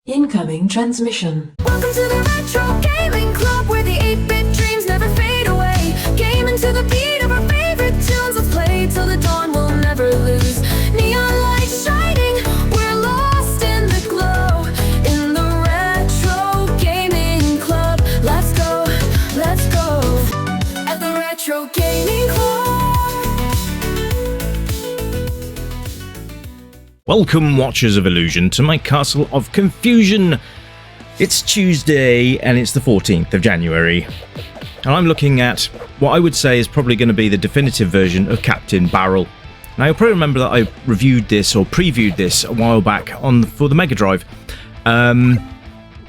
Incoming transmission. Welcome to the Retro Gaming Club, where the 8-bit dreams never fade away. Gaming to the beat of our favorite tunes. Let's play till the dawn, we'll never lose. Neon lights shining, we're lost in the glow. In the Retro Gaming Club, let's go, let's go. At the Retro Gaming Club. Welcome, Watchers of Illusion, to my Castle of Confusion. It's Tuesday and it's the 14th of January. And I'm looking at what I would say is probably going to be the definitive version of Captain Barrel. Now, you'll probably remember that I reviewed this or previewed this a while back for the Mega Drive. And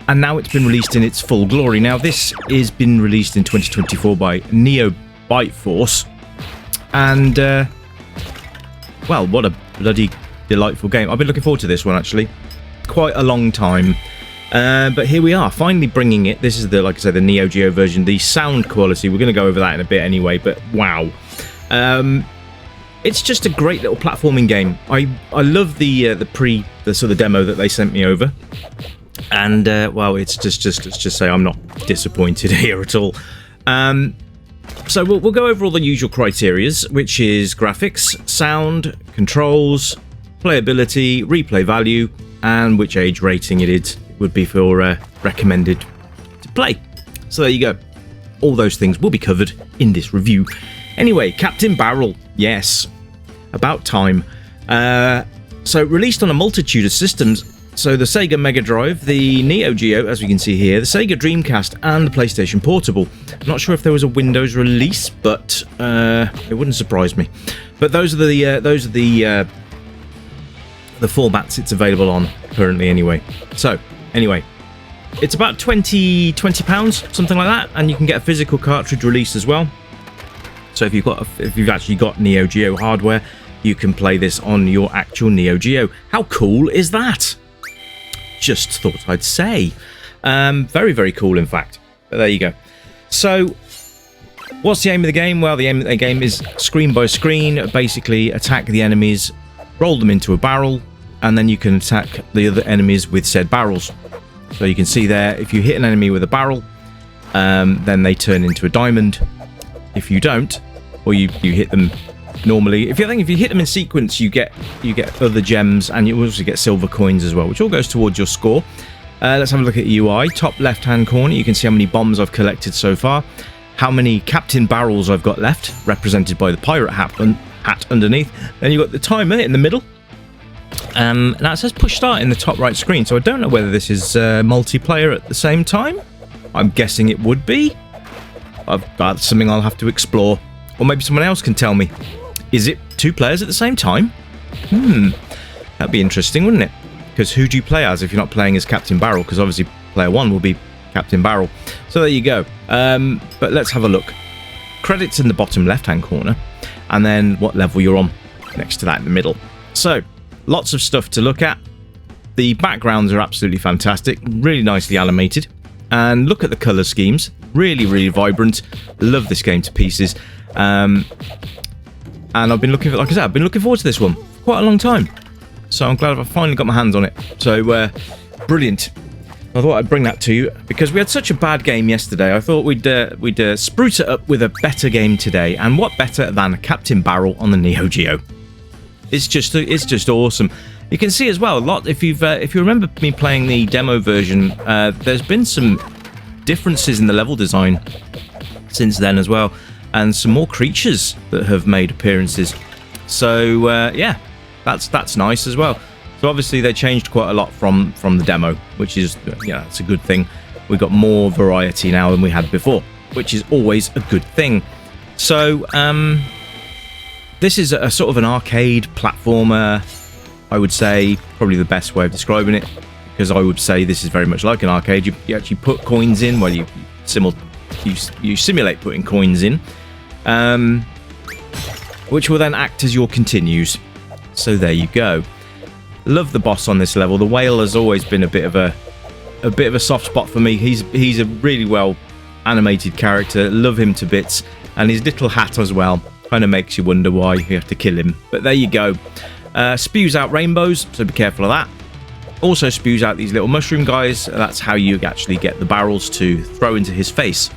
now it's been released in its full glory. Now, this has been released in 2024 by Neo-Geo Force. And, well, what a bloody delightful game. I've been looking forward to this one, actually. Quite a long time. But here we are, finally bringing it. This is the, like I said, the Neo Geo version. The sound quality, we're going to go over that in a bit anyway, but wow. It's just a great little platforming game. I love the sort of demo that they sent me over. And, well, let's just say I'm not disappointed here at all. So we'll go over all the usual criterias, which is graphics, sound, controls, playability, replay value, and which age rating it would be for recommended to play. So there you go. All those things will be covered in this review. Anyway, Captain Barrel, yes, about time. So released on a multitude of systems. So the Sega Mega Drive, the Neo Geo, as we can see here, the Sega Dreamcast, and the PlayStation Portable. I'm not sure if there was a Windows release, but it wouldn't surprise me. But those are the formats it's available on currently anyway. So anyway, it's about £20, something like that, and you can get a physical cartridge release as well. So if you've actually got Neo Geo hardware, you can play this on your actual Neo Geo. How cool is that? Just thought I'd say. Very, very cool, in fact. But there you go. So what's the aim of the game? Well, the aim of the game is screen by screen, basically attack the enemies, roll them into a barrel, and then you can attack the other enemies with said barrels. So you can see there, if you hit an enemy with a barrel, then they turn into a diamond. If you don't, or you hit them normally, if you hit them in sequence, you get other gems, and you also get silver coins as well, which all goes towards your score. Let's have a look at UI. Top left-hand corner, you can see how many bombs I've collected so far, how many Captain Barrels I've got left, represented by the pirate hat underneath. Then you've got the timer in the middle. Now it says push start in the top right screen, so I don't know whether this is multiplayer at the same time. I'm guessing it would be. That's something I'll have to explore, or maybe someone else can tell me. Is it 2 players at the same time? That'd be interesting, wouldn't it? Because who do you play as if you're not playing as Captain Barrel? Because obviously player 1 will be Captain Barrel. So there you go. But let's have a look. Credits in the bottom left-hand corner, and then what level you're on next to that in the middle. So lots of stuff to look at. The backgrounds are absolutely fantastic, really nicely animated, and look at the color schemes, really, really vibrant. Love this game to pieces. And I've been looking forward to this one for quite a long time. So I'm glad I've finally got my hands on it. So brilliant. I thought I'd bring that to you because we had such a bad game yesterday. I thought we'd spruce it up with a better game today. And what better than Captain Barrel on the Neo Geo? It's just awesome. You can see as well a lot if you remember me playing the demo version. There's been some differences in the level design since then as well, and some more creatures that have made appearances. So yeah, that's nice as well. So obviously they changed quite a lot from the demo, which is, yeah, it's a good thing. We've got more variety now than we had before, which is always a good thing. So this is a sort of an arcade platformer, I would say, probably the best way of describing it, because I would say this is very much like an arcade. You actually put coins in, well, you simulate putting coins in, which will then act as your continues. So there you go. Love the boss on this level. The whale has always been a bit of a soft spot for me. He's a really well animated character. Love him to bits, and his little hat as well kind of makes you wonder why you have to kill him. But there you go. Spews out rainbows, so be careful of that. also spews out these little mushroom guys. That's how you actually get the barrels to throw into his face.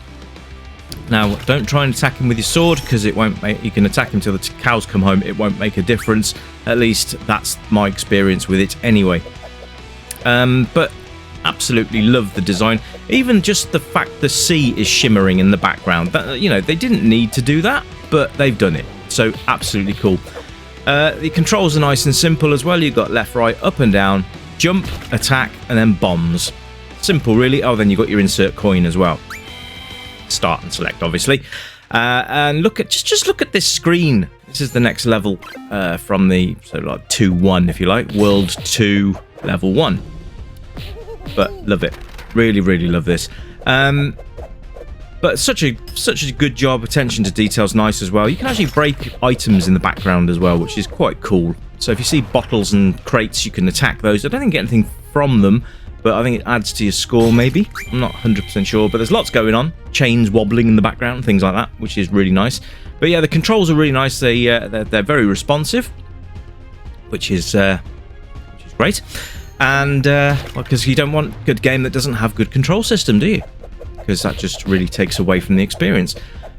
Now, don't try and attack him with your sword, because it won't make, you can attack him till the cows come home. It won't make a difference. At least that's my experience with it anyway. But absolutely love the design. Even just the fact the sea is shimmering in the background. That, you know, they didn't need to do that, but they've done it. So absolutely cool. The controls are nice and simple as well. You've got left, right, up and down, jump, attack, and then bombs. Simple, really. Oh, then you've got your insert coin as well. Start and select, obviously. And look at just look at this screen. This is the next level from the like 2-1, if you like, World 2 Level 1. But love it, really love this. But such a good job. Attention to detail's nice as well. You can actually break items in the background as well, which is quite cool. So if you see bottles and crates, you can attack those. I don't think you get anything from them, but I think it adds to your score, maybe. I'm not 100% sure, but there's lots going on. Chains wobbling in the background, things like that, which is really nice. But yeah, the controls are really nice. They're very responsive, which is great. And because you don't want a good game that doesn't have good control system, do you? Because that just really takes away from the experience.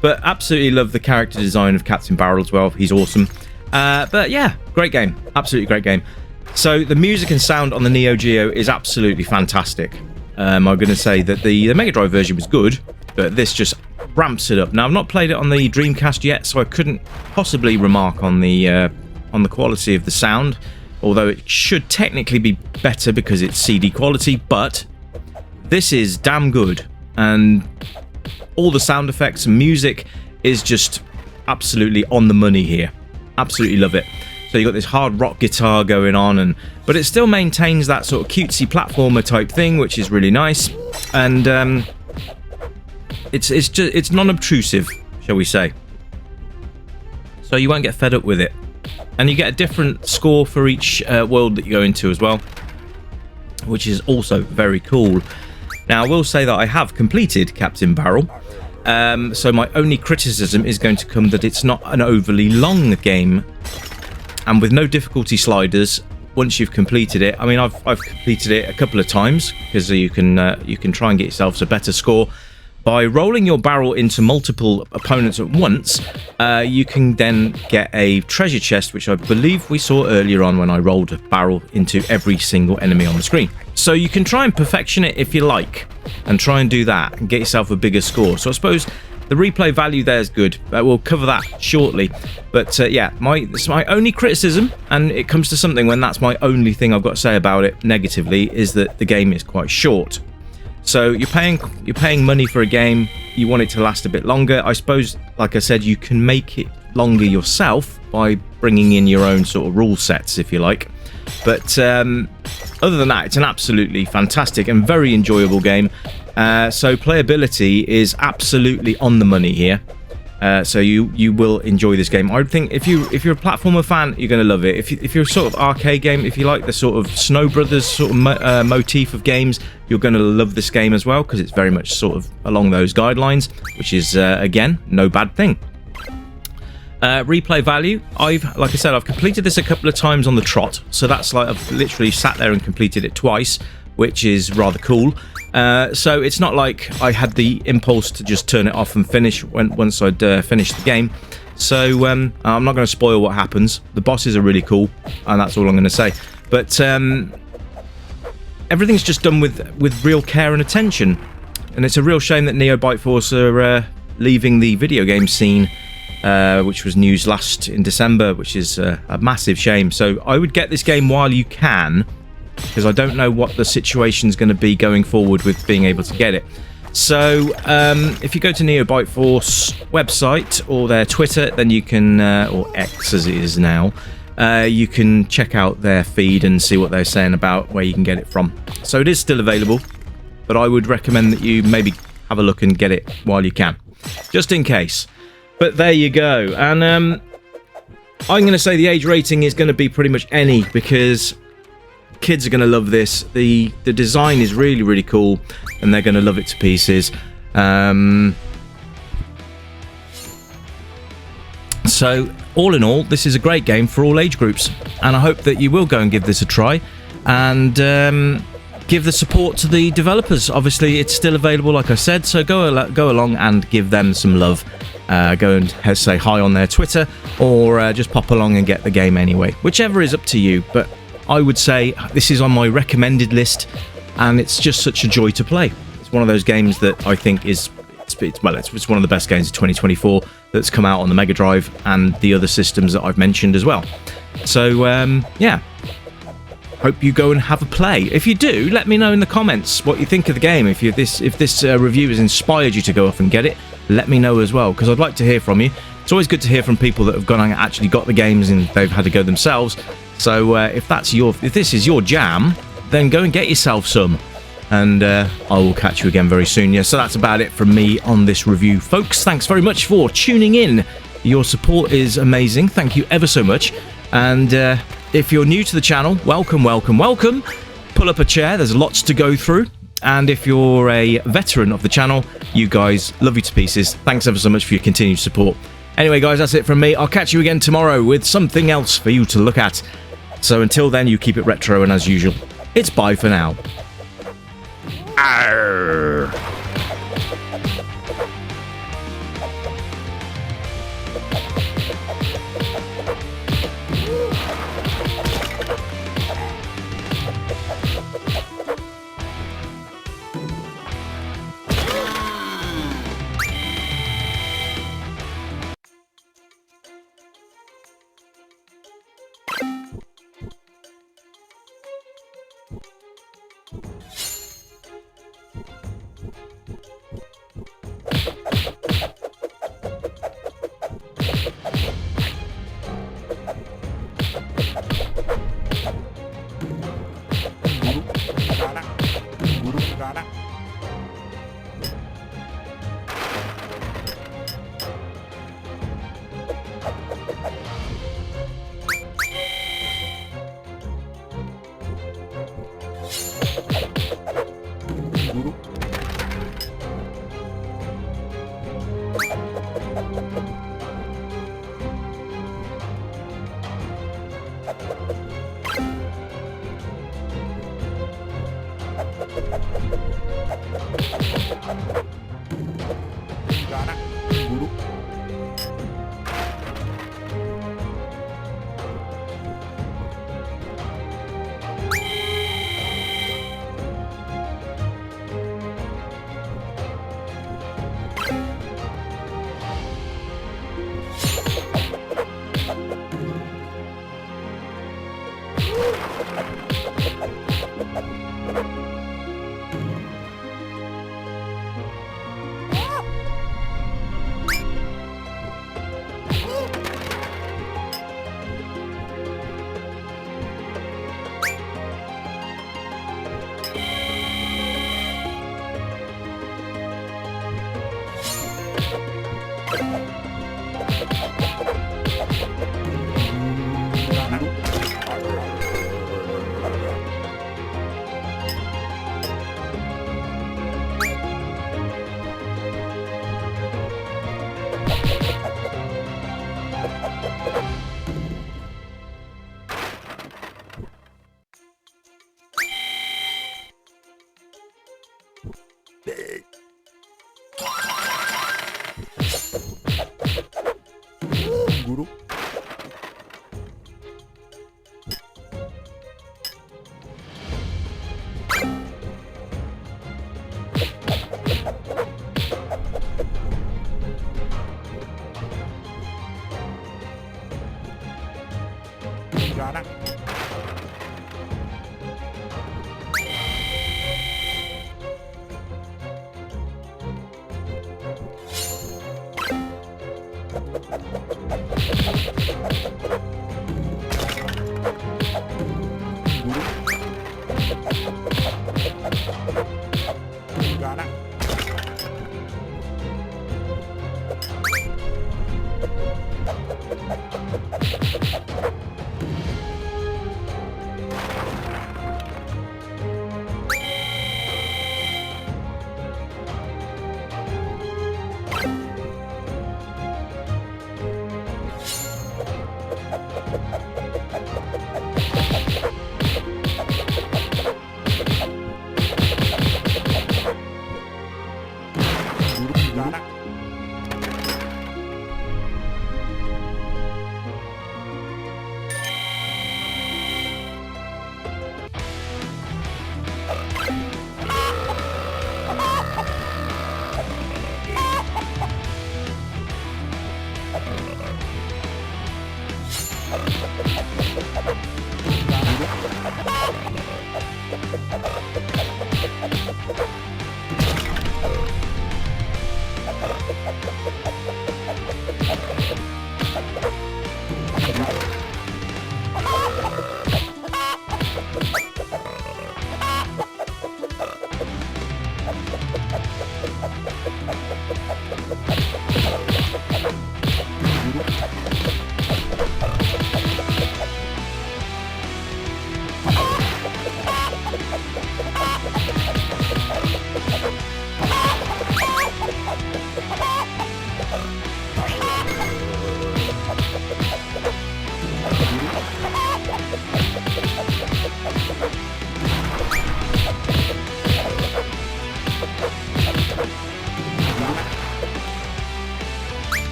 But absolutely love the character design of Captain Barrel as well. He's awesome. But yeah, great game. Absolutely great game. So the music and sound on the Neo-Geo is absolutely fantastic. I'm going to say that the Mega Drive version was good, but this just ramps it up. Now, I've not played it on the Dreamcast yet, so I couldn't possibly remark on the quality of the sound, although it should technically be better because it's CD quality, but this is damn good. And all the sound effects and music is just absolutely on the money here. Absolutely love it. So you've got this hard rock guitar going on, but it still maintains that sort of cutesy platformer type thing, which is really nice. And it's non-obtrusive, shall we say. So you won't get fed up with it. And you get a different score for each world that you go into as well, which is also very cool. Now, I will say that I have completed Captain Barrel. So my only criticism is going to come that it's not an overly long game. And with no difficulty sliders, once you've completed it, I mean, I've completed it a couple of times, because you can try and get yourself a better score by rolling your barrel into multiple opponents at once. You can then get a treasure chest, which I believe we saw earlier on when I rolled a barrel into every single enemy on the screen. So you can try and perfection it if you like, and try and do that and get yourself a bigger score. So I suppose the replay value there is good. We'll cover that shortly. But yeah, it's my only criticism, and it comes to something when that's my only thing I've got to say about it negatively, is that the game is quite short. So you're paying money for a game. You want it to last a bit longer. I suppose, like I said, you can make it longer yourself by bringing in your own sort of rule sets, if you like. But other than that, it's an absolutely fantastic and very enjoyable game. So playability is absolutely on the money here. So you will enjoy this game. I think if you're a platformer fan, you're going to love it. If you're a sort of arcade game, if you like the sort of Snow Brothers sort of motif of games, you're going to love this game as well, because it's very much sort of along those guidelines, which is again no bad thing. Replay value, like I said, I've completed this a couple of times on the trot, so that's like I've literally sat there and completed it twice, which is rather cool. So it's not like I had the impulse to just turn it off and finish once I'd finished the game. So I'm not going to spoil what happens. The bosses are really cool, and that's all I'm going to say. But everything's just done with real care and attention, and it's a real shame that Neo Bite Force are leaving the video game scene, which was news last in December, which is a massive shame. So I would get this game while you can, because I don't know what the situation's going to be going forward with being able to get it. So if you go to Neo Bite Force website or their Twitter, then you can, or X as it is now, you can check out their feed and see what they're saying about where you can get it from. So it is still available, but I would recommend that you maybe have a look and get it while you can, just in case. But there you go. And I'm going to say the age rating is going to be pretty much any, because kids are going to love this. The design is really, really cool, and they're going to love it to pieces. So all in all, this is a great game for all age groups, and I hope that you will go and give this a try. and give the support to the developers. Obviously, it's still available, like I said, so go along and give them some love. Go and say hi on their Twitter, or just pop along and get the game anyway. Whichever is up to you, but I would say this is on my recommended list, and it's just such a joy to play. It's one of those games that I think is, it's one of the best games of 2024 that's come out on the Mega Drive and the other systems that I've mentioned as well. So, yeah. Hope you go and have a play. If you do, let me know in the comments what you think of the game. If this review has inspired you to go off and get it, let me know as well, because I'd like to hear from you. It's always good to hear from people that have gone and actually got the games and they've had to go themselves. So if this is your jam, then go and get yourself some. And I will catch you again very soon. Yeah, so that's about it from me on this review, folks. Thanks very much for tuning in. Your support is amazing. Thank you ever so much. And if you're new to the channel, welcome, welcome, welcome. Pull up a chair. There's lots to go through. And if you're a veteran of the channel, you guys, love you to pieces. Thanks ever so much for your continued support. Anyway, guys, that's it from me. I'll catch you again tomorrow with something else for you to look at. So until then, you keep it retro, and as usual, it's bye for now. Arr.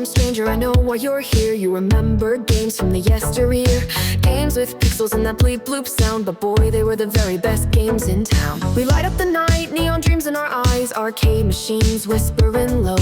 Welcome stranger, I know why you're here. You remember games from the yesteryear, games with pixels and that bleep bloop sound, but boy, they were the very best games in town. We light up the night, neon dreams in our eyes, arcade machines whispering low,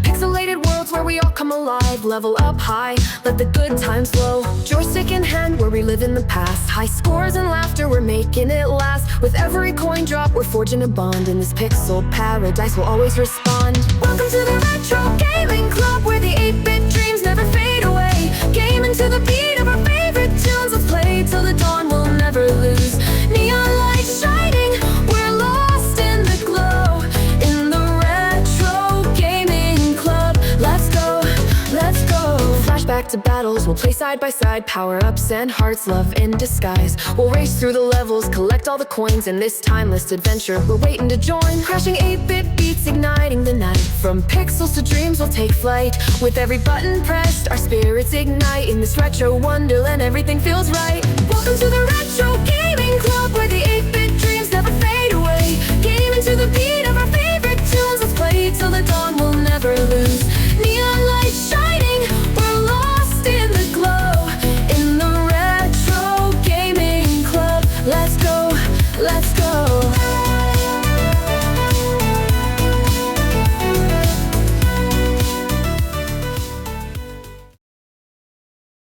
pixelated worlds where we all come alive, level up high, let the good times flow. Joystick in hand, we're reliving the past, high scores and laughter, we're making it last. With every coin drop, we're forging a bond, in this pixel paradise we'll always respond. Welcome to the Retro Gaming Club, where the 8-bit dreams never fade away. Gaming to the beat of our favorite tunes, let's play till the dawn, we'll never lose. Neon lights shining, we're lost in the glow, in the Retro Gaming Club. Let's go, let's go. Flashback to battles, we'll play side by side, power-ups and hearts, love in disguise. We'll race through the levels, collect all the coins, in this timeless adventure we're waiting to join. Crashing 8-bit beats, igniting the night, from pixels to dreams we'll take flight. With every button pressed, our spirits ignite, in this retro wonderland everything feels right. Welcome to the Retro Gaming Club, where the 8-bit dreams never fade away. Gaming to the beat